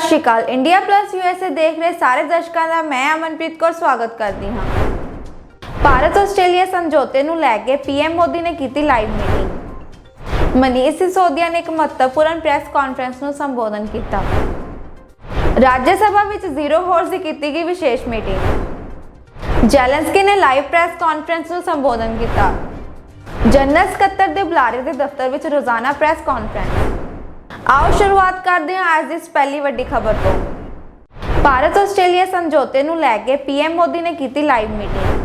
ਸਤਿ ਸ਼੍ਰੀ ਅਕਾਲ। India plus USA ਦੇਖ ਰਹੇ ਸਾਰੇ ਦਰਸ਼ਕਾਂ ਦਾ ਮੈਂ ਅਮਨਪ੍ਰੀਤ ਕੌਰ ਸਵਾਗਤ ਕਰਦੀ ਹਾਂ। ਭਾਰਤ ਆਸਟ੍ਰੇਲੀਆ ਸਮਝੌਤੇ ਨੂੰ ਲੈ ਕੇ ਪੀਐਮ ਮੋਦੀ ਨੇ ਕੀਤੀ ਲਾਈਵ ਮੀਟਿੰਗ। ਮਨੀਸ਼ ਸਿਸੋਦੀਆ ਨੇ ਇੱਕ ਮਹੱਤਵਪੂਰਨ ਪ੍ਰੈਸ ਕਾਨਫਰੰਸ ਨੂੰ ਸੰਬੋਧਨ ਕੀਤਾ। ਰਾਜ ਸਭਾ ਵਿੱਚ ਜ਼ੀਰੋ ਹੋਰਸ ਦੀ ਕੀਤੀ ਗਈ ਵਿਸ਼ੇਸ਼ ਮੀਟਿੰਗ। ਜ਼ੈਲੈਂਸਕੀ ਨੇ ਲਾਈਵ ਪ੍ਰੈਸ ਕਾਨਫਰੰਸ ਨੂੰ ਸੰਬੋਧਨ ਕੀਤਾ। ਜਨਰਲ ਸਕੱਤਰ ਦੇ ਬੁਲਾਰੇ ਦੇ ਦਫ਼ਤਰ ਵਿੱਚ ਰੋਜ਼ਾਨਾ ਪ੍ਰੈਸ ਕਾਨਫਰੰਸ। आओ शुरुआत करते हैं आज इस पहली वड्डी खबर तो। भारत आस्ट्रेलिया समझौते ਨੂੰ ਲੈ ਕੇ पीएम मोदी ने की लाइव मीटिंग।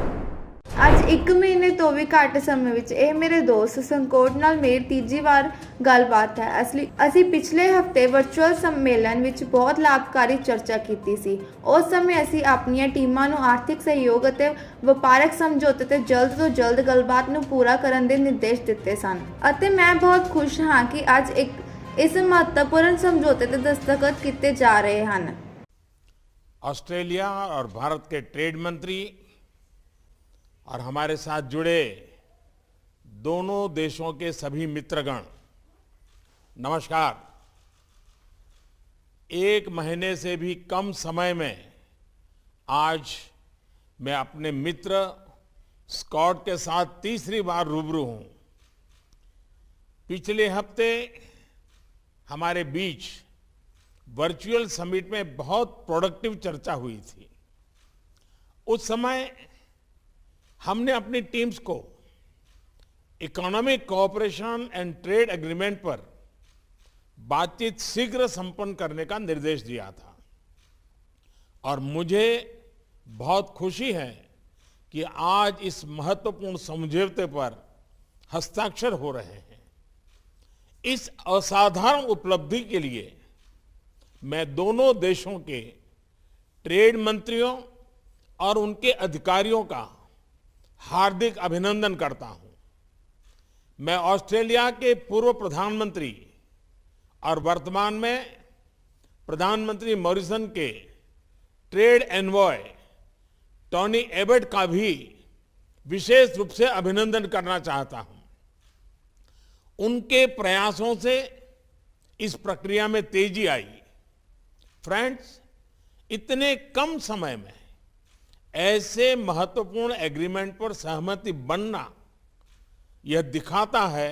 ਅੱਜ 1 ਮਹੀਨੇ ਤੋਂ ਵੀ ਘੱਟ ਸਮੇਂ ਵਿੱਚ ਇਹ ਮੇਰੇ ਦੋਸਤ ਸੰਕੋਟ ਨਾਲ ਮੇਰੀ ਤੀਜੀ ਵਾਰ ਗੱਲਬਾਤ ਹੈ। ਅਸੀਂ ਪਿਛਲੇ ਹਫਤੇ ਵਰਚੁਅਲ ਸੰਮੇਲਨ ਵਿੱਚ ਬਹੁਤ ਲਾਭਕਾਰੀ ਚਰਚਾ ਕੀਤੀ ਸੀ। ਉਸ ਸਮੇਂ ਅਸੀਂ ਆਪਣੀਆਂ ਟੀਮਾਂ ਨੂੰ ਆਰਥਿਕ ਸਹਿਯੋਗ ਅਤੇ ਵਪਾਰਕ ਸਮਝੌਤੇ ਤੇ ਜਲਦ ਤੋਂ ਜਲਦ ਗੱਲਬਾਤ ਨੂੰ ਪੂਰਾ ਕਰਨ ਦੇ ਨਿਰਦੇਸ਼ ਦਿੱਤੇ ਸਨ ਅਤੇ ਮੈਂ ਬਹੁਤ ਖੁਸ਼ ਹਾਂ ਕਿ ਅੱਜ इस महत्वपूर्ण समझौते ते दस्तखत किए जा रहे हैं। ऑस्ट्रेलिया और भारत के ट्रेड मंत्री और हमारे साथ जुड़े दोनों देशों के सभी मित्रगण, नमस्कार। एक महीने से भी कम समय में आज मैं अपने मित्र स्कॉट के साथ तीसरी बार रूबरू हूं। पिछले हफ्ते हमारे बीच वर्चुअल समिट में बहुत प्रोडक्टिव चर्चा हुई थी। उस समय हमने अपनी टीम्स को economic cooperation and trade agreement पर बातचीत शीघ्र संपन्न करने का निर्देश दिया था और मुझे बहुत खुशी है कि आज इस महत्वपूर्ण समझौते पर हस्ताक्षर हो रहे हैं। इस असाधारण उपलब्धि के लिए मैं दोनों देशों के ट्रेड मंत्रियों और उनके अधिकारियों का हार्दिक अभिनंदन करता हूं। मैं ऑस्ट्रेलिया के पूर्व प्रधानमंत्री और वर्तमान में प्रधानमंत्री मॉरिसन के ट्रेड एनवॉय टोनी एबट का भी विशेष रूप से अभिनंदन करना चाहता हूं। उनके प्रयासों से इस प्रक्रिया में तेजी आई। फ्रेंड्स, इतने कम समय में ऐसे महत्वपूर्ण एग्रीमेंट पर सहमति बनना यह दिखाता है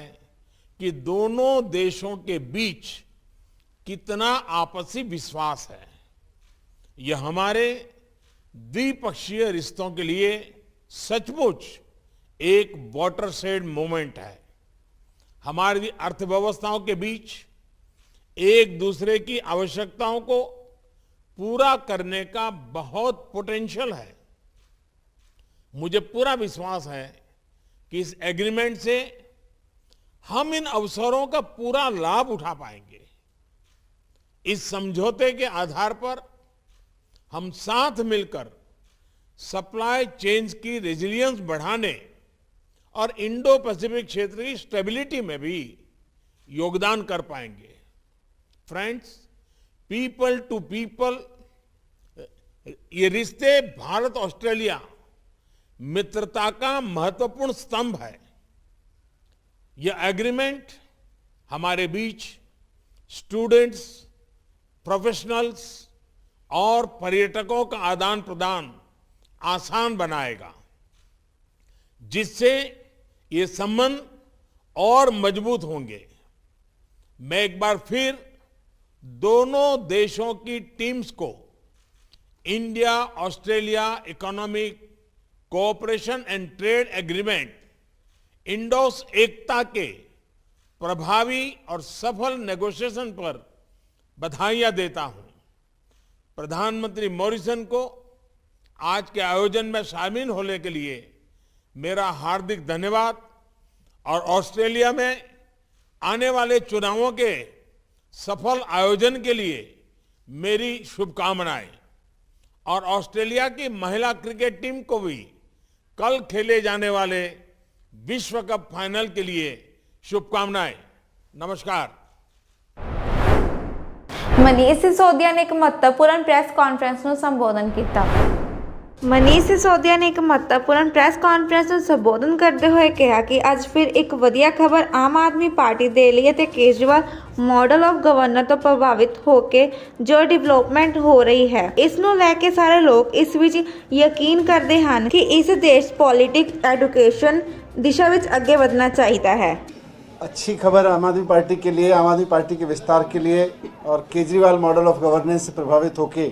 कि दोनों देशों के बीच कितना आपसी विश्वास है। यह हमारे द्विपक्षीय रिश्तों के लिए सचमुच एक वाटरशेड मोमेंट है। हमारी अर्थव्यवस्थाओं के बीच एक दूसरे की आवश्यकताओं को पूरा करने का बहुत पोटेंशियल है। मुझे पूरा विश्वास है कि इस एग्रीमेंट से हम इन अवसरों का पूरा लाभ उठा पाएंगे। इस समझौते के आधार पर हम साथ मिलकर सप्लाई चेन्स की रेजिलियंस बढ़ाने और इंडो पैसिफिक क्षेत्र की स्टेबिलिटी में भी योगदान कर पाएंगे। फ्रेंड्स, पीपल टू पीपल ये रिश्ते भारत ऑस्ट्रेलिया मित्रता का महत्वपूर्ण स्तंभ है। यह एग्रीमेंट हमारे बीच स्टूडेंट्स, प्रोफेशनल्स और पर्यटकों का आदान प्रदान आसान बनाएगा, जिससे ये संबंध और मजबूत होंगे। मैं एक बार फिर दोनों देशों की टीम्स को India Australia economic cooperation and trade agreement Ind Aus ECTA के प्रभावी और सफल नेगोशिएशन पर बधाइयां देता हूं। प्रधानमंत्री मॉरिसन को आज के आयोजन में शामिल होने के लिए मेरा हार्दिक धन्यवाद और ऑस्ट्रेलिया में आने वाले चुनावों के सफल आयोजन के लिए मेरी शुभकामनाएं और ऑस्ट्रेलिया की महिला क्रिकेट टीम को भी कल खेले जाने वाले विश्व कप फाइनल के लिए शुभकामनाएं। नमस्कार। मनीष सिसोदिया ने एक महत्वपूर्ण प्रेस कानफ्रेंस ਨੂੰ ਸੰਬੋਧਨ ਕੀਤਾ। ਮਨੀਸ਼ ਸਿਸੋਦੀਆ ਨੇ ਇੱਕ ਮਹੱਤਵਪੂਰਨ ਪ੍ਰੈਸ ਕਾਨਫਰੰਸ ਨੂੰ ਸੰਬੋਧਨ ਕਰਦੇ ਹੋਏ ਕਿਹਾ ਕਿ ਅੱਜ ਫਿਰ ਇੱਕ ਵਧੀਆ ਖਬਰ ਆਮ ਆਦਮੀ ਪਾਰਟੀ ਦੇ ਲਈ ਅਤੇ ਕੇਜਰੀਵਾਲ ਮਾਡਲ ਆਫ ਗਵਰਨਰ ਤੋਂ ਪ੍ਰਭਾਵਿਤ ਹੋ ਕੇ ਜੋ ਡਿਵੈਲਪਮੈਂਟ ਹੋ ਰਹੀ ਹੈ ਇਸ ਨੂੰ ਲੈ ਕੇ ਸਾਰੇ ਲੋਕ ਇਸ ਵਿੱਚ ਯਕੀਨ ਕਰਦੇ ਹਨ ਕਿ ਇਸ ਦੇਸ਼ ਪੋਲਿਟਿਕਸ ਐਜੂਕੇਸ਼ਨ दिशा ਵਿੱਚ ਅੱਗੇ ਵਧਣਾ ਚਾਹੀਦਾ है। अच्छी खबर आम आदमी पार्टी के लिए, आम आदमी पार्टी के विस्तार के लिए और केजरीवाल मॉडल ऑफ गवर्नेंस से प्रभावित होके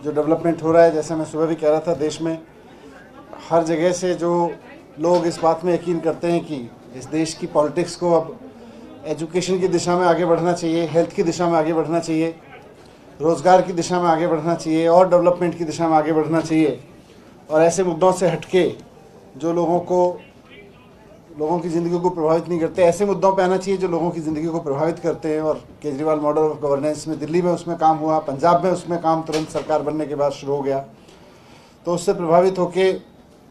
जो डेवलपमेंट हो रहा है, जैसे मैं सुबह भी कह रहा था, देश में हर जगह से जो लोग इस बात में यकीन करते हैं कि इस देश की पॉलिटिक्स को अब एजुकेशन की दिशा में आगे बढ़ना चाहिए, हेल्थ की दिशा में आगे बढ़ना चाहिए, रोज़गार की दिशा में आगे बढ़ना चाहिए और डेवलपमेंट की दिशा में आगे बढ़ना चाहिए। और ऐसे मुद्दों से हटके जो लोगों की ज़िंदगी को प्रभावित नहीं करते, ऐसे मुद्दों पे आना चाहिए जो लोगों की ज़िंदगी को प्रभावित करते हैं। और केजरीवाल मॉडल ऑफ गवर्नेंस में दिल्ली में उसमें काम हुआ, पंजाब में उसमें काम तुरंत सरकार बनने के बाद शुरू हो गया। तो उससे प्रभावित होके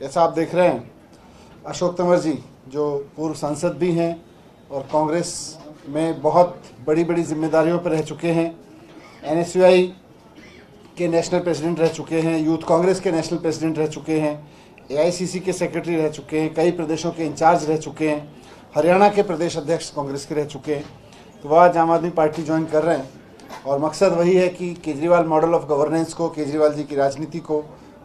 जैसा आप देख रहे हैं, अशोक तंवर जी जो पूर्व सांसद भी हैं और कांग्रेस में बहुत बड़ी बड़ी जिम्मेदारियों पर रह चुके हैं, NSUI के नेशनल प्रेसिडेंट रह चुके हैं, यूथ कांग्रेस के नेशनल प्रेसिडेंट रह चुके हैं, AICC के सेक्रेटरी रह चुके हैं, कई प्रदेशों के इंचार्ज रह चुके हैं, हरियाणा के प्रदेश अध्यक्ष कांग्रेस के रह चुके हैं। तो वह आज आम आदमी पार्टी ज्वाइन कर रहे हैं और मकसद वही है कि केजरीवाल मॉडल ऑफ गवर्नेंस को, केजरीवाल जी की राजनीति को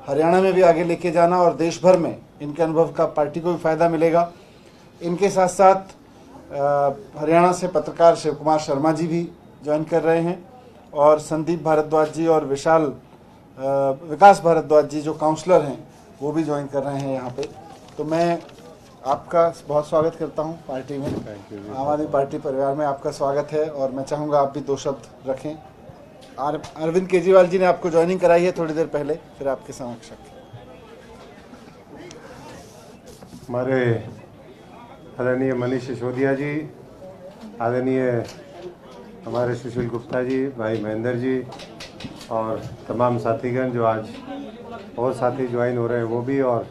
हरियाणा में भी आगे लेके जाना और देश भर में इनके अनुभव का पार्टी को भी फ़ायदा मिलेगा। इनके साथ साथ हरियाणा से पत्रकार शिव कुमार शर्मा जी भी ज्वाइन कर रहे हैं और संदीप भारद्वाज जी और विकास भारद्वाज जी जो काउंसलर हैं वो भी ज्वाइन कर रहे हैं यहाँ पे। तो मैं आपका बहुत स्वागत करता हूँ पार्टी में, आम आदमी पार्टी परिवार में आपका स्वागत है। और मैं चाहूँगा आप भी दो शब्द रखें। अरविंद केजरीवाल जी ने आपको ज्वाइनिंग कराई है थोड़ी देर पहले, फिर आपके समक्ष रखें। हमारे आदरणीय मनीष सिसोदिया जी, आदरणीय हमारे सुशील गुप्ता जी, भाई महेंद्र जी और तमाम साथीगण जो आज और साथी ज्वाइन हो रहे हैं वो भी, और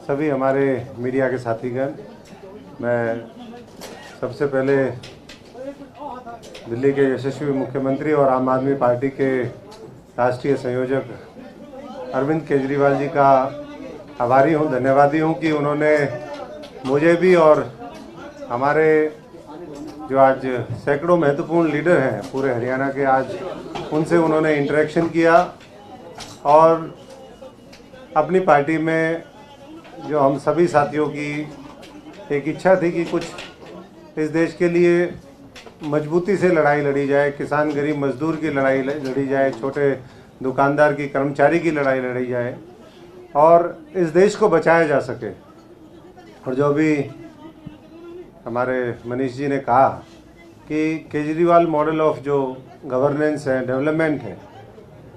सभी हमारे मीडिया के साथीगण, मैं सबसे पहले दिल्ली के यशस्वी मुख्यमंत्री और आम आदमी पार्टी के राष्ट्रीय संयोजक अरविंद केजरीवाल जी का आभारी हूँ, धन्यवादी हूँ कि उन्होंने मुझे भी और हमारे जो आज सैकड़ों महत्वपूर्ण लीडर हैं पूरे हरियाणा के, आज उनसे उन्होंने इंटरेक्शन किया और अपनी पार्टी में जो हम सभी साथियों की एक इच्छा थी कि कुछ इस देश के लिए मजबूती से लड़ाई लड़ी जाए, किसान गरीब मजदूर की लड़ाई लड़ी जाए, छोटे दुकानदार की, कर्मचारी की लड़ाई लड़ी जाए और इस देश को बचाया जा सके। और जो भी हमारे मनीष जी ने कहा कि केजरीवाल मॉडल ऑफ जो गवर्नेंस है, डेवलपमेंट है,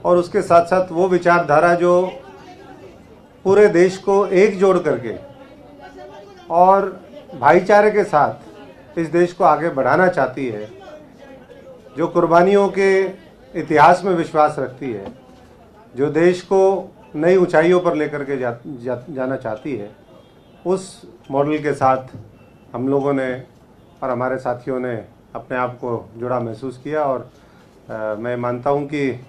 और उसके साथ साथ वो विचारधारा जो पूरे देश को एकजुट करके और भाईचारे के साथ इस देश को आगे बढ़ाना चाहती है, जो कुर्बानियों के इतिहास में विश्वास रखती है, जो देश को नई ऊंचाइयों पर लेकर के जाना चाहती है, उस मॉडल के साथ हम लोगों ने और हमारे साथियों ने अपने आप को जुड़ा महसूस किया। और मैं मानता हूं कि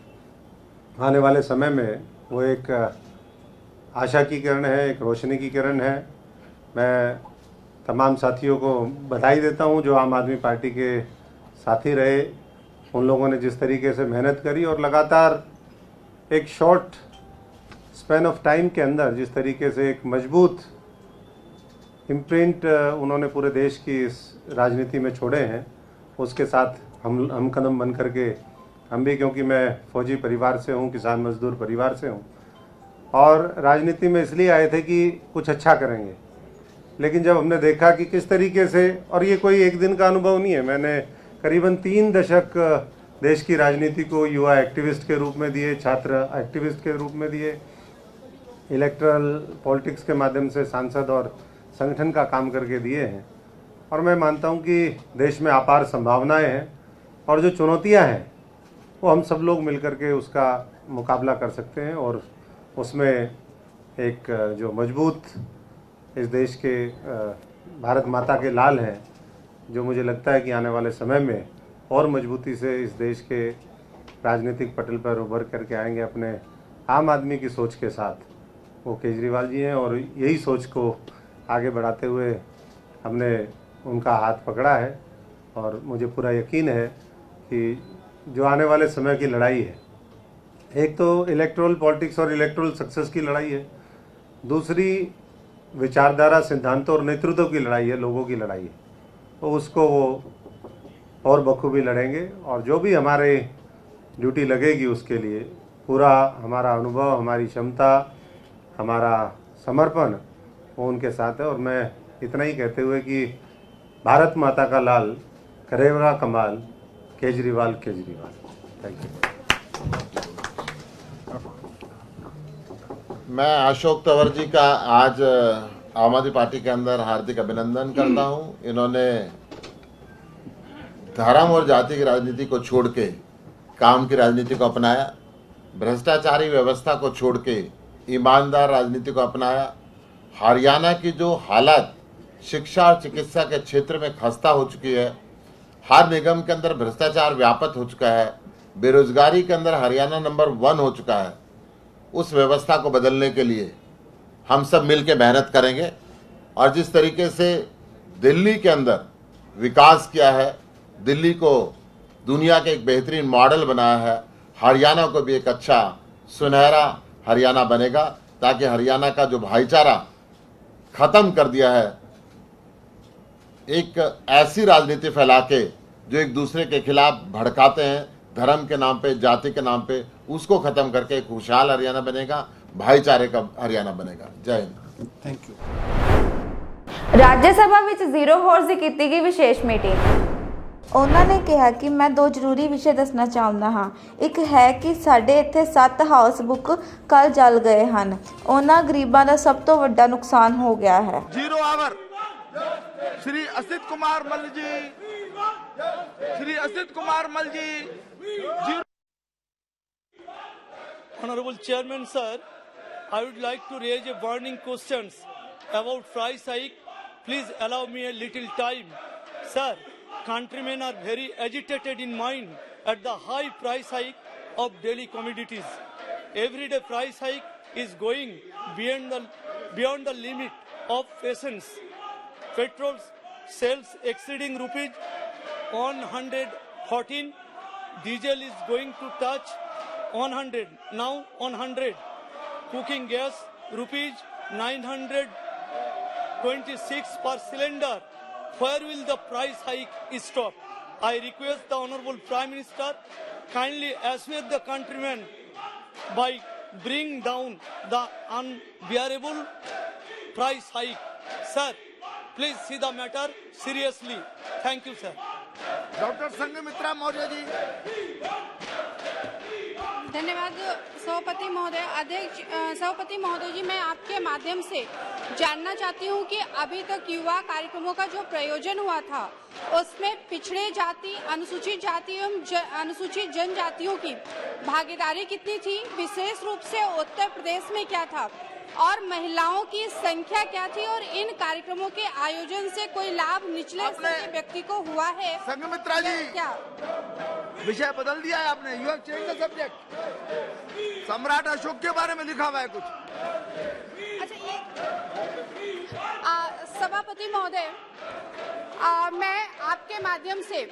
आने वाले समय में वो एक आशा की किरण है, एक रोशनी की किरण है। मैं तमाम साथियों को बधाई देता हूं जो आम आदमी पार्टी के साथी रहे, उन लोगों ने जिस तरीके से मेहनत करी और लगातार एक शॉर्ट स्पैन ऑफ टाइम के अंदर जिस तरीके से एक मजबूत इम्प्रिंट उन्होंने पूरे देश की इस राजनीति में छोड़े हैं, उसके साथ हम कदम बन करके हम भी, क्योंकि मैं फौजी परिवार से हूँ, किसान मजदूर परिवार से हूँ और राजनीति में इसलिए आए थे कि कुछ अच्छा करेंगे। लेकिन जब हमने देखा कि किस तरीके से, और ये कोई एक दिन का अनुभव नहीं है, मैंने करीबन 3 दशक देश की राजनीति को युवा एक्टिविस्ट के रूप में दिए, छात्र एक्टिविस्ट के रूप में दिए, इलेक्टरल पॉलिटिक्स के माध्यम से सांसद और संगठन का काम करके दिए हैं। और मैं मानता हूं कि देश में अपार संभावनाएं हैं और जो चुनौतियां हैं वो हम सब लोग मिलकर के उसका मुकाबला कर सकते हैं। और उसमें एक जो मजबूत इस देश के भारत माता के लाल हैं, जो मुझे लगता है कि आने वाले समय में और मजबूती से इस देश के राजनीतिक पटल पर उभर करके आएंगे अपने आम आदमी की सोच के साथ। वो केजरीवाल जी हैं, और यही सोच को आगे बढ़ाते हुए हमने उनका हाथ पकड़ा है। और मुझे पूरा यकीन है कि जो आने वाले समय की लड़ाई है, एक तो इलेक्टोरल पॉलिटिक्स और इलेक्टोरल सक्सेस की लड़ाई है, दूसरी विचारधारा, सिद्धांतों और नेतृत्व की लड़ाई है, लोगों की लड़ाई है। तो उसको वो और बखूबी लड़ेंगे, और जो भी हमारे ड्यूटी लगेगी उसके लिए पूरा हमारा अनुभव, हमारी क्षमता, हमारा समर्पण वो उनके साथ है। और मैं इतना ही कहते हुए कि भारत माता का लाल करेगा कमाल, केजरीवाल केजरीवाल। Thank you. मैं अशोक तंवर जी का आज आम आदमी पार्टी के अंदर हार्दिक अभिनंदन करता हूं। इन्होंने धर्म और जाति की राजनीति को छोड़ के काम की राजनीति को अपनाया, भ्रष्टाचारी व्यवस्था को छोड़ के ईमानदार राजनीति को अपनाया। हरियाणा की जो हालत शिक्षा और चिकित्सा के क्षेत्र में खस्ता हो चुकी है, हर निगम के अंदर भ्रष्टाचार व्यापक हो चुका है, बेरोजगारी के अंदर हरियाणा नंबर 1 हो चुका है, उस व्यवस्था को बदलने के लिए हम सब मिलकर मेहनत करेंगे। और जिस तरीके से दिल्ली के अंदर विकास किया है, दिल्ली को दुनिया के एक बेहतरीन मॉडल बनाया है, हरियाणा को भी एक अच्छा सुनहरा हरियाणा बनेगा, ताकि हरियाणा का जो भाईचारा खत्म कर दिया है, एक ऐसी राजनीति फैला के जो एक दूसरे के खिलाफ भड़काते हैं धर्म के नाम पे, जाति के नाम पे, उसको खत्म करके एक खुशहाल हरियाणा बनेगा, भाईचारे का हरियाणा बनेगा। जय हिंद। Thank you. ਰਾਜ ਸਭਾ ਵਿੱਚ ਜ਼ੀਰੋ ਹੋਰਸ ਦੀ ਕੀਤੀ ਗਈ ਵਿਸ਼ੇਸ਼ ਮੀਟਿੰਗ। ਉਹਨਾਂ ਨੇ ਕਿਹਾ ਕਿ ਮੈਂ 2 ਜ਼ਰੂਰੀ ਵਿਸ਼ੇ ਦੱਸਣਾ ਚਾਹੁੰਦਾ ਹਾਂ। ਇੱਕ ਹੈ ਕਿ ਸਾਡੇ ਇੱਥੇ 7 ਹਾਊਸ ਬੁੱਕ ਕੱਲ ਜਲ ਗਏ ਹਨ। ਉਹਨਾਂ ਗਰੀਬਾਂ ਦਾ ਸਭ ਤੋਂ ਵੱਡਾ ਨੁਕਸਾਨ ਹੋ ਗਿਆ ਹੈ। जीरो आवर श्री असित कुमार मल जी, श्री असित कुमार मल जी। Honorable Chairman sir, I would like to raise a burning questions about price hike. Please allow me a little time. Sir, countrymen are very agitated in mind at the high price hike of daily commodities. Everyday price hike is going beyond the limit of patience. Petrol sales exceeding rupees 114. Diesel is going to touch 100, now 100. Cooking gas rupees 926 per cylinder. Where will the price hike stop? I request the Honorable Prime Minister kindly assuage the countrymen by bring down the unbearable price hike. Sir, please see the matter seriously. Thank you, sir. Doctor Sanghamitra Maurya ji. धन्यवाद सभापति महोदय। अध्यक्ष सभापति महोदय जी, मैं आपके माध्यम से जानना चाहती हूं कि अभी तक युवा कार्यक्रमों का जो प्रयोजन हुआ था उसमें पिछड़े जाति, अनुसूचित जाति एवं अनुसूचित जनजातियों की भागीदारी कितनी थी, विशेष रूप से उत्तर प्रदेश में क्या था, और महिलाओं की संख्या क्या थी, और इन कार्यक्रमों के आयोजन से कोई लाभ निचले स्तर के व्यक्ति को हुआ है संघमित्रा जी, क्या? विषय बदल दिया है आपने। You have change the subject. सम्राट अशोक के बारे में लिखा हुआ है कुछ। अच्छा, ये सभापति महोदय, मैं आपके माध्यम से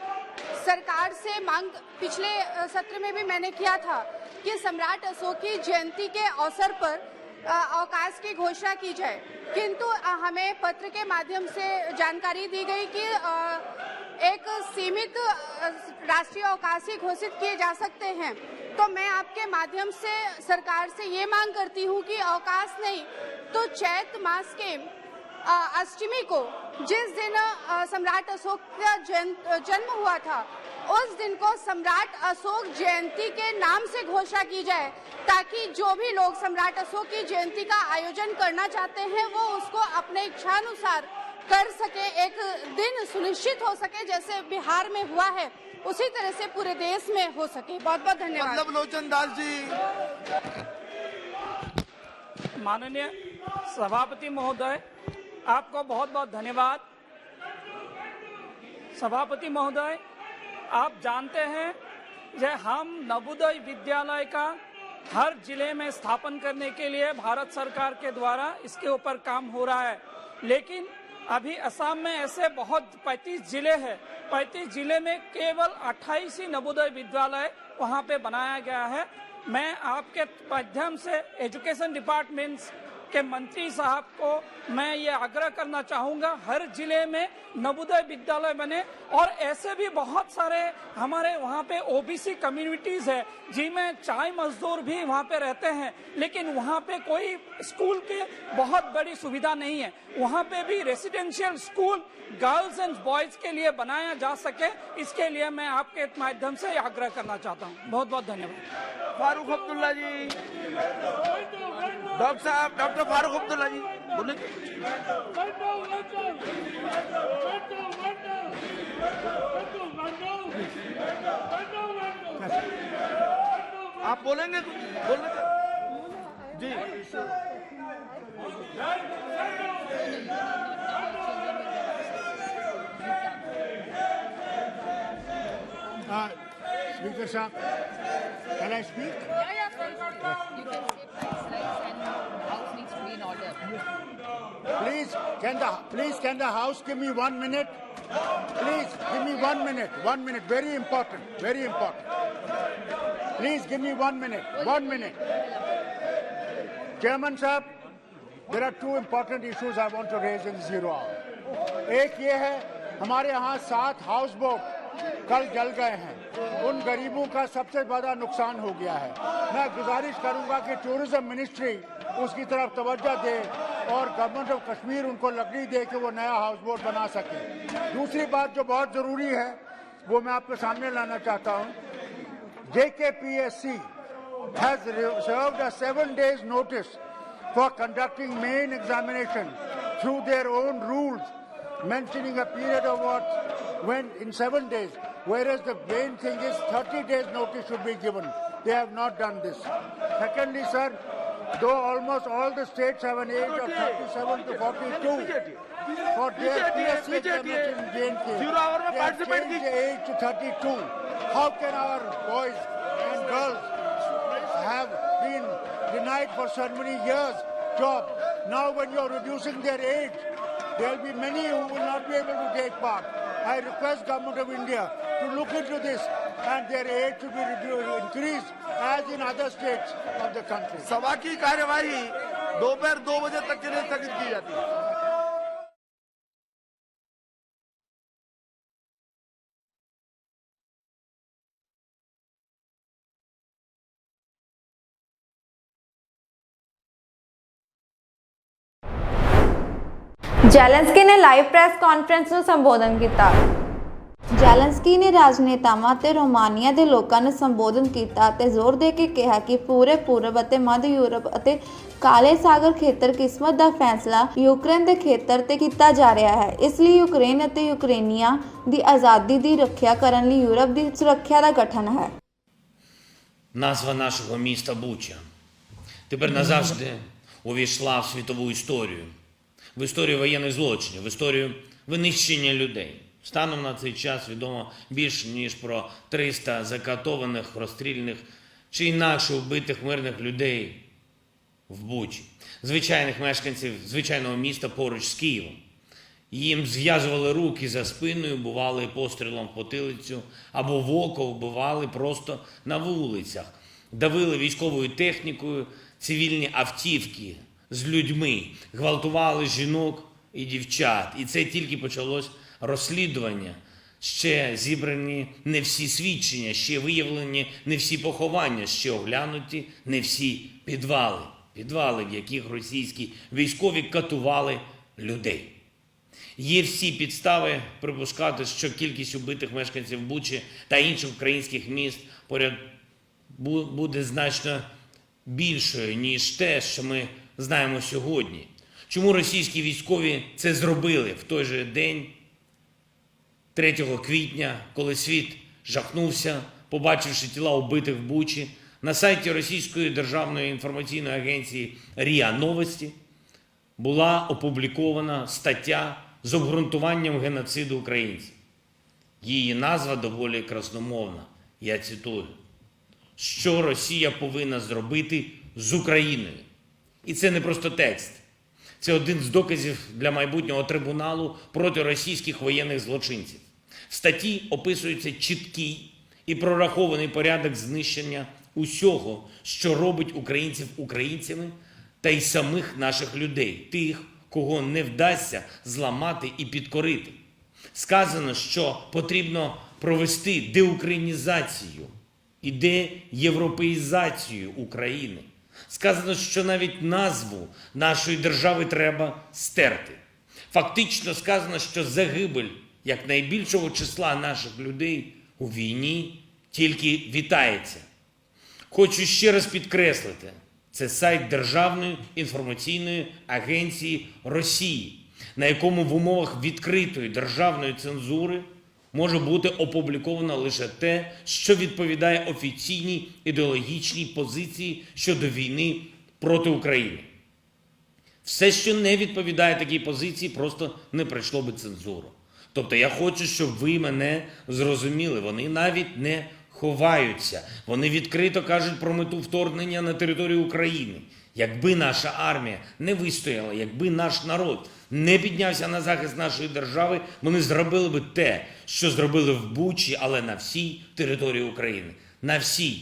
सरकार से मांग पिछले सत्र में भी मैंने किया था कि सम्राट अशोक की जयंती के अवसर पर अवकाश की घोषणा की जाए, किंतु हमें पत्र के माध्यम से जानकारी दी गई कि एक सीमित राष्ट्रीय अवकाश ही घोषित किए जा सकते हैं। तो मैं आपके माध्यम से सरकार से ये मांग करती हूँ कि अवकाश नहीं तो चैत मास के अष्टमी को, जिस दिन सम्राट अशोक का जन्म हुआ था, उस दिन को सम्राट अशोक जयंती के नाम से घोषणा की जाए, ताकि जो भी लोग सम्राट अशोक की जयंती का आयोजन करना चाहते हैं वो उसको अपने इच्छानुसार कर सके, एक दिन सुनिश्चित हो सके, जैसे बिहार में हुआ है उसी तरह से पूरे देश में हो सके। बहुत बहुत धन्यवाद। मतलब लोचन दास जी। माननीय सभापति महोदय, आपको बहुत बहुत धन्यवाद। सभापति महोदय, आप जानते हैं कि हम नवोदय विद्यालय का हर जिले में स्थापन करने के लिए भारत सरकार के द्वारा इसके ऊपर काम हो रहा है। लेकिन अभी असम में ऐसे बहुत 35 जिले हैं, 35 जिले में केवल 28 ही नवोदय विद्यालय वहाँ पे बनाया गया है। मैं आपके माध्यम से एजुकेशन डिपार्टमेंट्स के मंत्री साहब को मैं ये आग्रह करना चाहूँगा, हर जिले में नवोदय विद्यालय बने। और ऐसे भी बहुत सारे हमारे वहाँ पे ओबीसी कम्युनिटीज़ है जिनमें चाय मजदूर भी वहाँ पे रहते हैं, लेकिन वहाँ पे कोई स्कूल के बहुत बड़ी सुविधा नहीं है। वहाँ पे भी residential school girls and boys के लिए बनाया जा सके, इसके लिए मैं आपके माध्यम से आग्रह करना चाहता हूँ। बहुत बहुत धन्यवाद। फारूक अब्दुल्ला जी, डॉक्टर साहब, डॉक्टर फारूक अब्दुल्ला जी बोले। आप बोलेंगे कुछ? बोलने जी। Speaker Saab, can I speak? Yeah, you can say price rise and house needs to be in order. Please, can the House give me 1 minute? Please, give me 1 minute. 1 minute. Very important. Very important. Please give me 1 minute. 1 minute. Chairman Saab, there are two important issues I want to raise in 0 hour. एक ये है, हमारे यहाँ 7 house boat कल जल गए हैं। उन गरीबों का सबसे बड़ा नुकसान हो गया है। मैं गुजारिश करूंगा कि टूरिज्म मिनिस्ट्री उसकी तरफ तवज्जो दे और गवर्नमेंट ऑफ कश्मीर उनको लकड़ी दे कि वो नया हाउस बोट बना सके। दूसरी बात जो बहुत ज़रूरी है वो मैं आपके सामने लाना चाहता हूँ। JKPSC has served a 7 days notice for conducting main examination through their own rules, mentioning a period of when in 7 days, whereas the main thing is 30 days notice should be given. They have not done this. Secondly, sir, though almost all the states have an age of 37 to 42, for their PSC examination in JNK, they have changed the age to 32. How can our boys and girls have been denied for so many years job? Now when you are reducing their age, there will be many who will not be able to take part. I request Government of India to look into this and their age to be increased as in other states of the country. सभा की कार्यवाही दोपहर 2 बजे तक के लिए स्थगित की जाती है। ਜ਼ੈਲੈਂਸਕੀ ਨੇ ਲਾਈਵ ਪ੍ਰੈਸ ਕਾਨਫਰੰਸ ਨੂੰ ਸੰਬੋਧਨ ਕੀਤਾ। ਜ਼ੈਲੈਂਸਕੀ ਨੇ ਰਾਜਨੇਤਾਵਾਂ ਤੇ ਰੋਮਾਨੀਆ ਦੇ ਲੋਕਾਂ ਨੂੰ ਸੰਬੋਧਨ ਕੀਤਾ ਅਤੇ ਜ਼ੋਰ ਦੇ ਕੇ ਕਿਹਾ ਕਿ ਪੂਰੇ ਪੂਰਬ ਅਤੇ ਮੱਧ ਯੂਰਪ ਅਤੇ ਕਾਲੇ ਸਾਗਰ ਖੇਤਰ ਕਿਸਮਤ ਦਾ ਫੈਸਲਾ ਯੂਕਰੇਨ ਦੇ ਖੇਤਰ ਤੇ ਕੀਤਾ ਜਾ ਰਿਹਾ ਹੈ। ਇਸ ਲਈ ਯੂਕਰੇਨ ਅਤੇ ਯੂਕਰੇਨੀਆਂ ਦੀ ਆਜ਼ਾਦੀ ਦੀ ਰੱਖਿਆ ਕਰਨ ਲਈ ਯੂਰਪ ਦੀ ਸੁਰੱਖਿਆ ਦਾ ਗਠਨ ਹੈ। Назва нашого міста Буча тепер назавжди увійшла в світову історію. В історію воєнних злочинів, в історію винищення людей. Станом на цей час відомо більше, ніж про 300 закатованих, розстріляних чи інакше вбитих мирних людей в Бучі. Звичайних мешканців звичайного міста поруч з Києвом. Їм зв'язували руки за спиною, бували пострілом в потилицю або в око, вбивали просто на вулицях. Давили військовою технікою цивільні автівки з людьми, гвалтували жінок і дівчат. І це тільки почалось розслідування. Ще зібрані не всі свідчення, ще виявлені не всі поховання, ще оглянуті не всі підвали. Підвали, в яких російські військові катували людей. Є всі підстави припускати, що кількість убитих мешканців Бучі та інших українських міст поряд буде значно більшою, ніж те, що ми знаємо сьогодні. Чому російські військові це зробили в той же день, 3 квітня, коли світ жахнувся, побачивши тіла убитих в Бучі, на сайті Російської державної інформаційної агенції РІА Новості була опублікована стаття з обґрунтуванням геноциду українців. Її назва доволі красномовна. Я цитую. що Росія повинна зробити з Україною. І це не просто текст. Це один з доказів для майбутнього трибуналу проти російських воєнних злочинців. В статті описується чіткий і прорахований порядок знищення усього, що робить українців українцями, та й самих наших людей, тих, кого не вдасться зламати і підкорити. Сказано, що потрібно провести деукраїнізацію і деєвропеїзацію України. Сказано, що навіть назву нашої держави треба стерти. Фактично сказано, що загибель як найбільшого числа наших людей у війні тільки вітається. Хочу ще раз підкреслити, це сайт Державної інформаційної агенції Росії, на якому в умовах відкритої державної цензури може бути опубліковано лише те, що відповідає офіційній ідеологічній позиції щодо війни проти України. Все, що не відповідає такій позиції, просто не пройшло би цензуру. Тобто я хочу, щоб ви мене зрозуміли. Вони навіть не ховаються. Вони відкрито кажуть про мету вторгнення на територію України. Якби наша армія не вистояла, якби наш народ не піднявся на захист нашої держави, вони зробили би те, що зробили в Бучі, але на всій території України. На всій.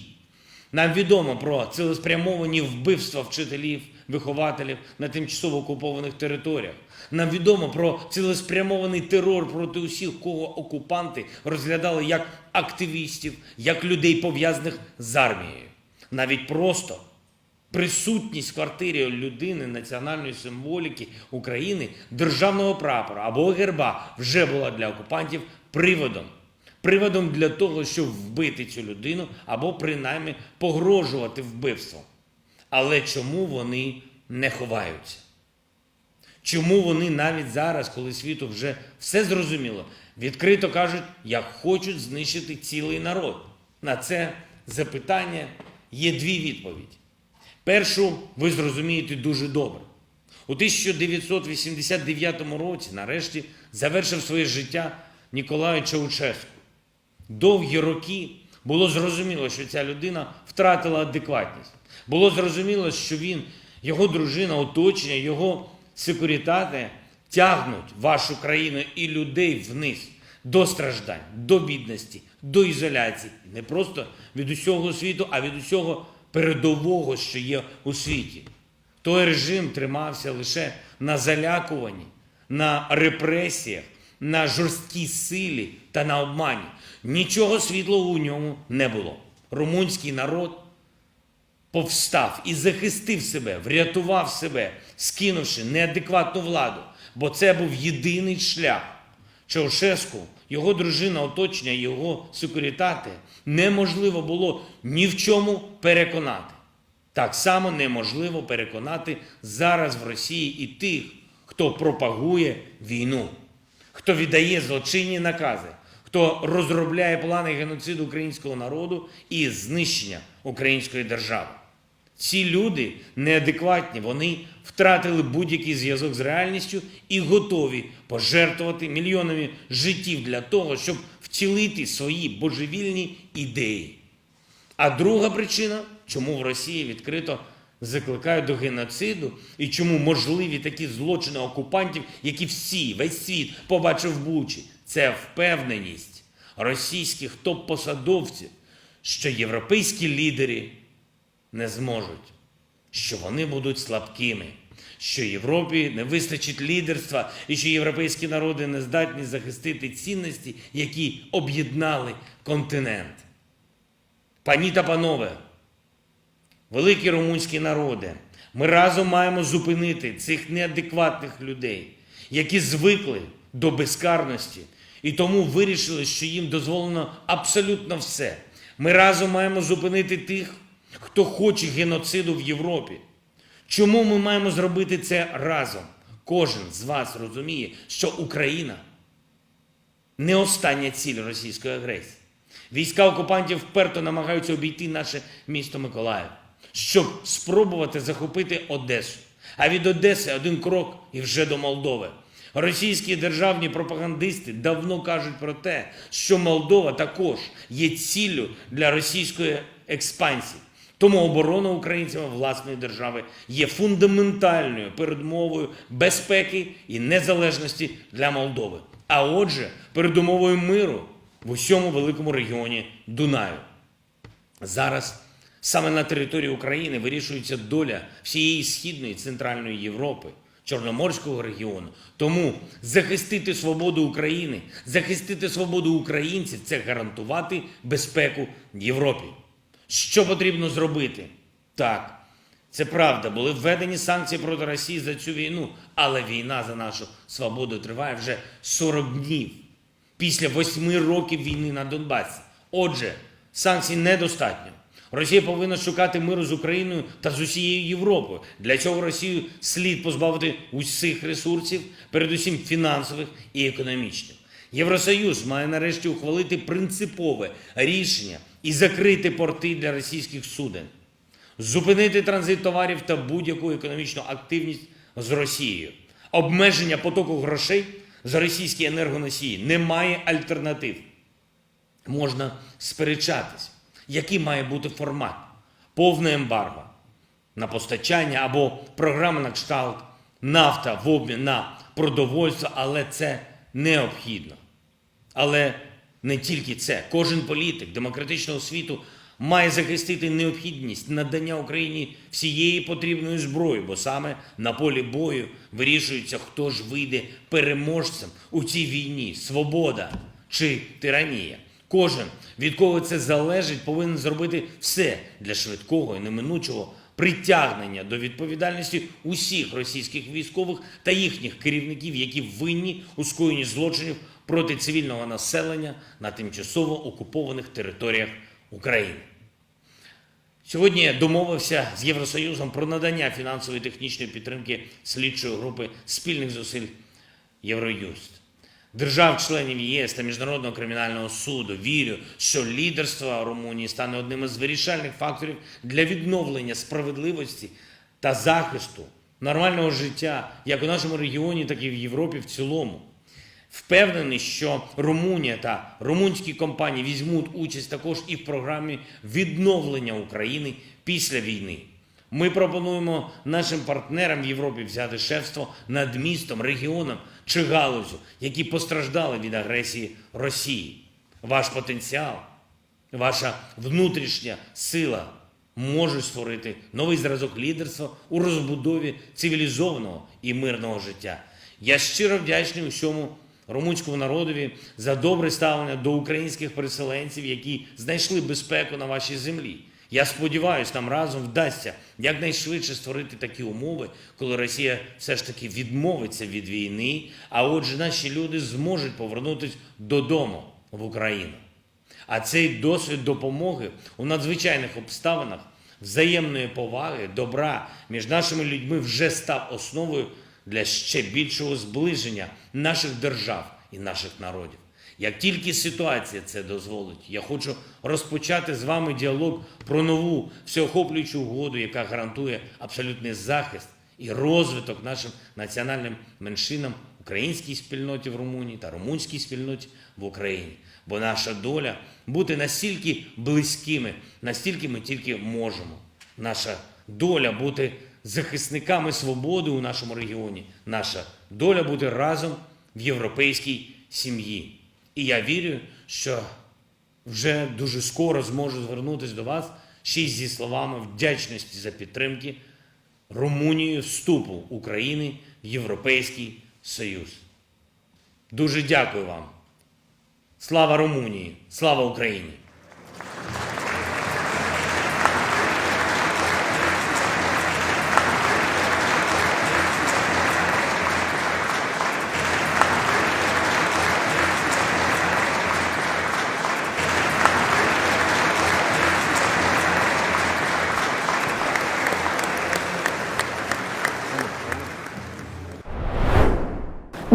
Нам відомо про цілеспрямовані вбивства вчителів, вихователів на тимчасово окупованих територіях. Нам відомо про цілеспрямований терор проти усіх, кого окупанти розглядали як активістів, як людей, пов'язаних з армією. Навіть просто присутність в квартирі людини національної символіки України, державного прапора або герба вже була для окупантів приводом. Приводом для того, щоб вбити цю людину або принаймні погрожувати вбивством. Але чому вони не ховаються? Чому вони навіть зараз, коли світу вже все зрозуміло, відкрито кажуть, як хочуть знищити цілий народ? На це запитання є дві відповіді. Першу ви зрозумієте дуже добре. У 1989 році нарешті завершив своє життя Ніколай Чаушеску. Довгі роки було зрозуміло, що ця людина втратила адекватність. Було зрозуміло, що він, його дружина, оточення, його секурітати тягнуть вашу країну і людей вниз, до страждань, до бідності, до ізоляції. Не просто від усього світу, а від усього передового, що є у світі. Той режим тримався лише на залякуванні, на репресіях, на жорсткій силі та на обмані. Нічого світлого у ньому не було. Румунський народ повстав і захистив себе, врятував себе, скинувши неадекватну владу, бо це був єдиний шлях. Чаушеску, його дружина, оточення, його секурітати неможливо було ні в чому переконати. Так само неможливо переконати зараз в Росії і тих, хто пропагує війну, хто віддає злочинні накази, хто розробляє плани геноциду українського народу і знищення української держави. Ці люди неадекватні, вони втратили будь-який зв'язок з реальністю і готові пожертвувати мільйонами життів для того, щоб втілити свої божевільні ідеї. А друга причина, чому в Росії відкрито закликають до геноциду і чому можливі такі злочини окупантів, які весь світ побачив в Бучі, це впевненість російських топ-посадовців, що європейські лідери не зможуть, що вони будуть слабкими, що Європі не вистачить лідерства і що європейські народи не здатні захистити цінності, які об'єднали континент. Пані та панове, великі румунські народи, ми разом маємо зупинити цих неадекватних людей, які звикли до безкарності і тому вирішили, що їм дозволено абсолютно все. Ми разом маємо зупинити тих, хто хоче геноциду в Європі. Чому ми маємо зробити це разом? Кожен з вас розуміє, що Україна не остання ціль російської агресії. Війська окупантів вперто намагаються обійти наше місто Миколаїв, щоб спробувати захопити Одесу. А від Одеси один крок і вже до Молдови. Російські державні пропагандисти давно кажуть про те, що Молдова також є ціллю для російської експансії. Тому оборона українцями власної держави є фундаментальною передумовою безпеки і незалежності для Молдови. А отже, передумовою миру в усьому великому регіоні Дунаю. Зараз саме на території України вирішується доля всієї Східної і Центральної Європи, Чорноморського регіону. Тому захистити свободу України, захистити свободу українців – це гарантувати безпеку Європі. Що потрібно зробити? Так, це правда, були введені санкції проти Росії за цю війну, але війна за нашу свободу триває вже 40 днів, після 8 років війни на Донбасі. Отже, санкцій недостатньо. Росія повинна шукати миру з Україною та з усією Європою. Для цього Росію слід позбавити усіх ресурсів, передусім фінансових і економічних. Євросоюз має нарешті ухвалити принципове рішення і закрити порти для російських суден, зупинити транзит товарів та будь-яку економічну активність з Росією. Обмеження потоку грошей за російські енергоносії не має альтернатив. Можна сперечатись, який має бути формат. Повне ембарго на постачання або програма на кшталт нафта в обмін на продовольство, але це необхідно. Але не тільки це. Кожен політик демократичного світу має захистити необхідність надання Україні всієї потрібної зброї, бо саме на полі бою вирішується, хто ж вийде переможцем у цій війні – свобода чи тиранія. Кожен, від кого це залежить, повинен зробити все для швидкого і неминучого притягнення до відповідальності усіх російських військових та їхніх керівників, які винні у скоєнні злочинів проти цивільного населення на тимчасово окупованих територіях України. Сьогодні я домовився з Євросоюзом про надання фінансової і технічної підтримки слідчої групи спільних зусиль Євроюст. Держав-членів ЄС та Міжнародного кримінального суду. Вірю, що лідерство Румунії стане одним із вирішальних факторів для відновлення справедливості та захисту нормального життя як у нашому регіоні, так і в Європі в цілому. Впевнений, що Румунія та румунські компанії візьмуть участь також і в програмі відновлення України після війни. Ми пропонуємо нашим партнерам в Європі взяти шефство над містом, регіоном чи галузю, які постраждали від агресії Росії. Ваш потенціал, ваша внутрішня сила можуть створити новий зразок лідерства у розбудові цивілізованого і мирного життя. Я щиро вдячний усьому румунському народові за добре ставлення до українських переселенців, які знайшли безпеку на вашій землі. Я сподіваюся, нам разом вдасться якнайшвидше створити такі умови, коли Росія все ж таки відмовиться від війни, а отже наші люди зможуть повернутися додому в Україну. А цей досвід допомоги у надзвичайних обставинах, взаємної поваги, добра між нашими людьми вже став основою для ще більшого зближення наших держав і наших народів. Як тільки ситуація це дозволить, я хочу розпочати з вами діалог про нову всеохоплюючу угоду, яка гарантує абсолютний захист і розвиток нашим національним меншинам, українській спільноті в Румунії та румунській спільноті в Україні. Бо наша доля бути настільки близькими, настільки ми тільки можемо. Наша доля бути захисниками свободи у нашому регіоні. Наша доля бути разом в європейській сім'ї. І я вірю, що вже дуже скоро зможу звернутися до вас ще й зі словами вдячності за підтримки Румунії вступу України в Європейський Союз. Дуже дякую вам. Слава Румунії! Слава Україні!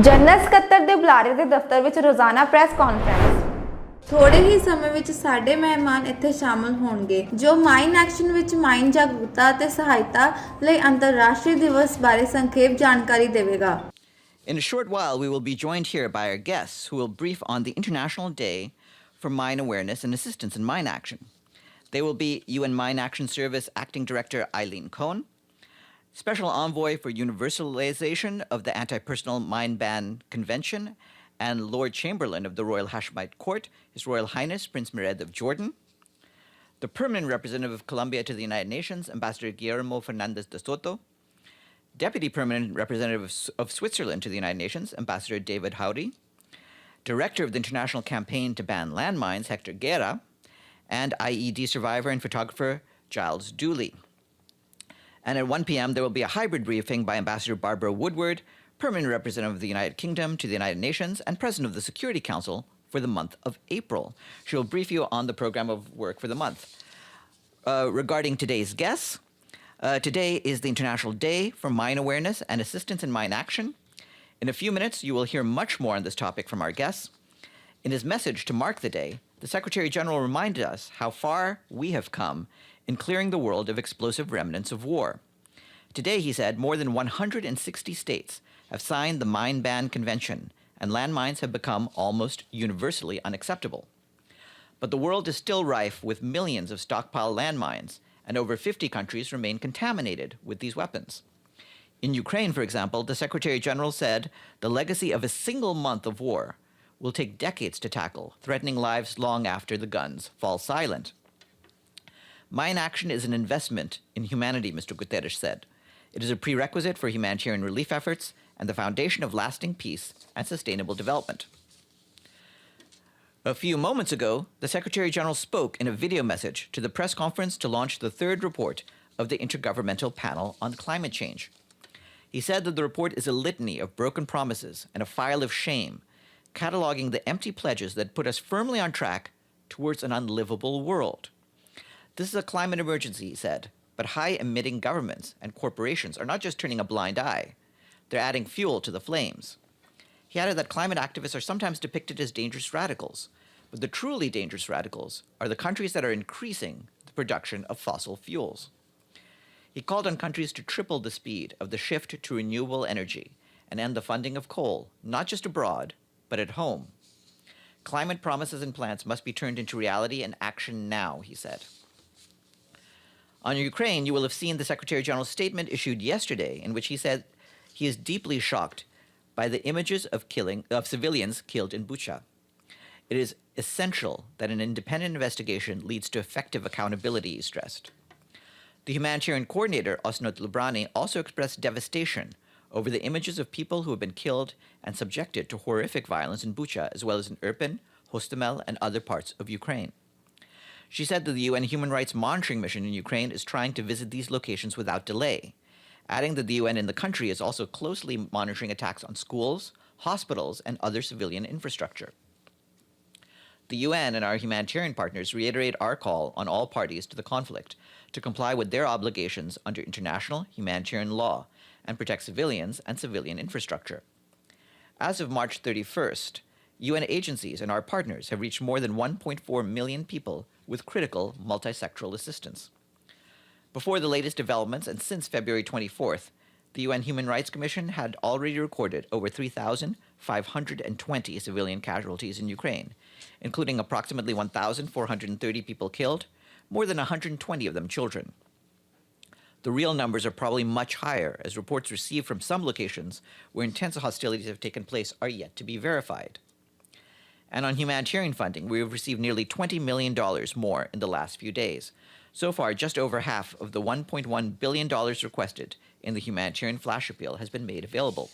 ਜਨਰਲ ਸਕੱਤਰ ਦੇ ਬੁਲਾਰੇ ਦੇ ਦਫ਼ਤਰ ਵਿੱਚ ਰੋਜ਼ਾਨਾ ਪ੍ਰੈਸ ਕਾਨਫਰੰਸ। ਥੋੜੇ ਹੀ ਸਮੇਂ ਵਿੱਚ ਸਾਡੇ ਮਹਿਮਾਨ ਇੱਥੇ ਸ਼ਾਮਲ ਹੋਣਗੇ ਜੋ ਮਾਈਨ ਐਕਸ਼ਨ ਵਿੱਚ ਮਾਈਨ ਜਾਗਰੂਕਤਾ ਅਤੇ ਸਹਾਇਤਾ ਲਈ ਅੰਤਰਰਾਸ਼ਟਰੀ ਦਿਵਸ ਬਾਰੇ ਸੰਖੇਪ ਜਾਣਕਾਰੀ ਦੇਵੇਗਾ। In a short while, we will be joined here by our guests who will brief on the International Day for Mine Awareness and Assistance in Mine Action. They will be UN Mine Action Service Acting Director Eileen Cohn, Special Envoy for Universalization of the Anti-Personal Mine Ban Convention, and Lord Chamberlain of the Royal Hashemite Court, His Royal Highness Prince Mered of Jordan, the Permanent Representative of Colombia to the United Nations, Ambassador Guillermo Fernandez de Soto, Deputy Permanent Representative of Switzerland to the United Nations, Ambassador David Howdy, Director of the International Campaign to Ban Landmines, Hector Guerra, and IED survivor and photographer Giles Dooley. And at 1 p.m., there will be a hybrid briefing by Ambassador Barbara Woodward, Permanent Representative of the United Kingdom to the United Nations and President of the Security Council for the month of April. She will brief you on the program of work for the month. Regarding today's guests, today is the International Day for Mine Awareness and Assistance in Mine Action. In a few minutes, you will hear much more on this topic from our guests. In his message to mark the day, the Secretary General reminded us how far we have come in clearing the world of explosive remnants of war. Today, he said, more than 160 states have signed the Mine Ban Convention, and landmines have become almost universally unacceptable. But the world is still rife with millions of stockpile landmines, and over 50 countries remain contaminated with these weapons. In Ukraine, for example, the Secretary General said the legacy of a single month of war will take decades to tackle, threatening lives long after the guns fall silent. Mine action is an investment in humanity, Mr. Guterres said. It is a prerequisite for humanitarian relief efforts and the foundation of lasting peace and sustainable development. A few moments ago, the Secretary General spoke in a video message to the press conference to launch the third report of the Intergovernmental Panel on Climate Change. He said that the report is a litany of broken promises and a file of shame, cataloging the empty pledges that put us firmly on track towards an unlivable world. This is a climate emergency, he said, but high-emitting governments and corporations are not just turning a blind eye. They're adding fuel to the flames. He added that climate activists are sometimes depicted as dangerous radicals, but the truly dangerous radicals are the countries that are increasing the production of fossil fuels. He called on countries to triple the speed of the shift to renewable energy and end the funding of coal, not just abroad, but at home. Climate promises and plans must be turned into reality and action now, he said. On Ukraine, you will have seen the Secretary General's statement issued yesterday in which he said he is deeply shocked by the images of civilians killed in Bucha. It is essential that an independent investigation leads to effective accountability, he stressed. The humanitarian coordinator, Osnot Lubrani, also expressed devastation over the images of people who have been killed and subjected to horrific violence in Bucha, as well as in Irpin, Hostomel, and other parts of Ukraine. She said that the UN Human Rights Monitoring Mission in Ukraine is trying to visit these locations without delay, adding that the UN in the country is also closely monitoring attacks on schools, hospitals, and other civilian infrastructure. The UN and our humanitarian partners reiterate our call on all parties to the conflict to comply with their obligations under international humanitarian law and protect civilians and civilian infrastructure. As of March 31st, UN agencies and our partners have reached more than 1.4 million people with critical multisectoral assistance. Before the latest developments and since February 24th, the UN Human Rights Commission had already recorded over 3,520 civilian casualties in Ukraine, including approximately 1,430 people killed, more than 120 of them children. The real numbers are probably much higher, as reports received from some locations where intense hostilities have taken place are yet to be verified. And on humanitarian funding, we have received nearly $20 million more in the last few days. So far, just over half of the $1.1 billion requested in the humanitarian flash appeal has been made available.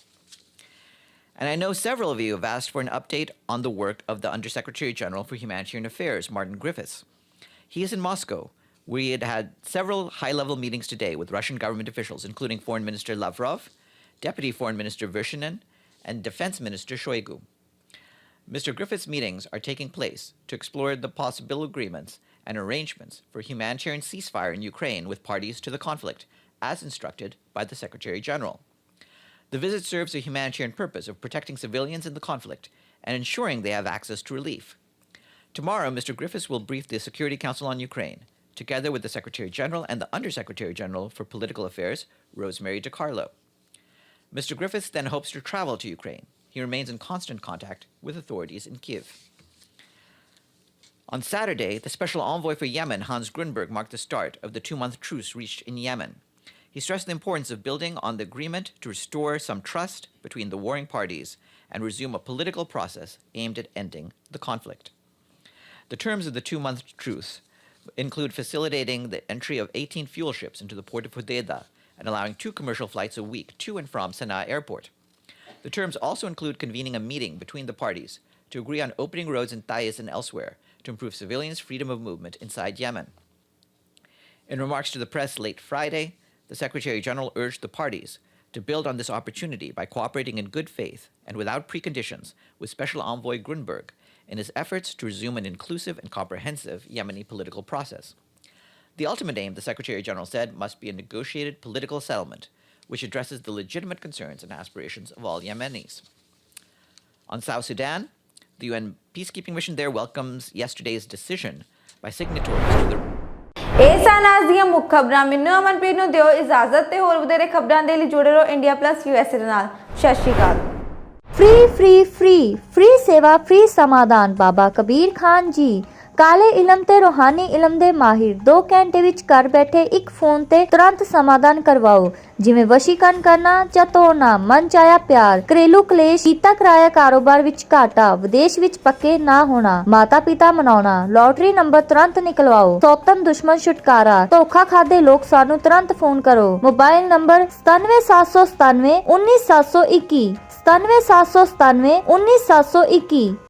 And I know several of you have asked for an update on the work of the Undersecretary General for Humanitarian Affairs, Martin Griffiths. He is in Moscow. We had several high-level meetings today with Russian government officials, including Foreign Minister Lavrov, Deputy Foreign Minister Vershinin, and Defense Minister Shoigu. Mr. Griffiths' meetings are taking place to explore the possible agreements and arrangements for humanitarian ceasefire in Ukraine with parties to the conflict, as instructed by the Secretary General. The visit serves a humanitarian purpose of protecting civilians in the conflict and ensuring they have access to relief. Tomorrow, Mr. Griffiths will brief the Security Council on Ukraine, together with the Secretary General and the Undersecretary General for Political Affairs, Rosemary DiCarlo. Mr. Griffiths then hopes to travel to Ukraine. He remains in constant contact with authorities in Kyiv. On Saturday, the special envoy for Yemen, Hans Grunberg, marked the start of the 2-month truce reached in Yemen. He stressed the importance of building on the agreement to restore some trust between the warring parties and resume a political process aimed at ending the conflict. The terms of the 2-month truce include facilitating the entry of 18 fuel ships into the port of Hodeidah and allowing 2 commercial flights a week to and from Sana'a Airport. The terms also include convening a meeting between the parties to agree on opening roads in Taiz and elsewhere to improve civilians' freedom of movement inside Yemen. In remarks to the press late Friday, the Secretary General urged the parties to build on this opportunity by cooperating in good faith and without preconditions with Special Envoy Grunberg in his efforts to resume an inclusive and comprehensive Yemeni political process. The ultimate aim, the Secretary General said, must be a negotiated political settlement which addresses the legitimate concerns and aspirations of all Yemenis. On South Sudan, the UN peacekeeping mission there welcomes yesterday's decision by signatories to the ਇਹ ਸਨ ਅੱਜ ਦੀਆਂ ਮੁੱਖ ਖਬਰਾਂ। ਮੈਨੂੰ ਅਮਨਪ੍ਰੀਤ ਨੂੰ ਦਿਓ ਇਜਾਜ਼ਤ ਤੇ ਹੋਰ ਵਧੇਰੇ ਖਬਰਾਂ ਦੇ ਲਈ ਜੁੜੇ ਰਹੋ ਇੰਡੀਆ ਪਲੱਸ USA ਦੇ ਨਾਲ। ਸਤਿ ਸ਼੍ਰੀ ਅਕਾਲ। फ्री सेवा फ्री समाधान बाबा कबीर खान जी काले इलम ते रूहानी इलम दे माहिर 2 घंटे विच घर बैठे एक फोन ते तुरंत समाधान करवाओ जिवें वशीकरण करना ਜਾਂ ਤੋੜਨਾ मन चाया प्यार घरेलू कलेश कीता कराया कारोबार विच घाटा विदेश विच पक्के ना होना माता पिता मनाउणा लॉटरी नंबर तुरंत निकलवाओ सौतन दुश्मन छुटकारा धोखा खादे लोग सानू तुरंत फोन करो मोबाइल नंबर 97797 19721 97797 19721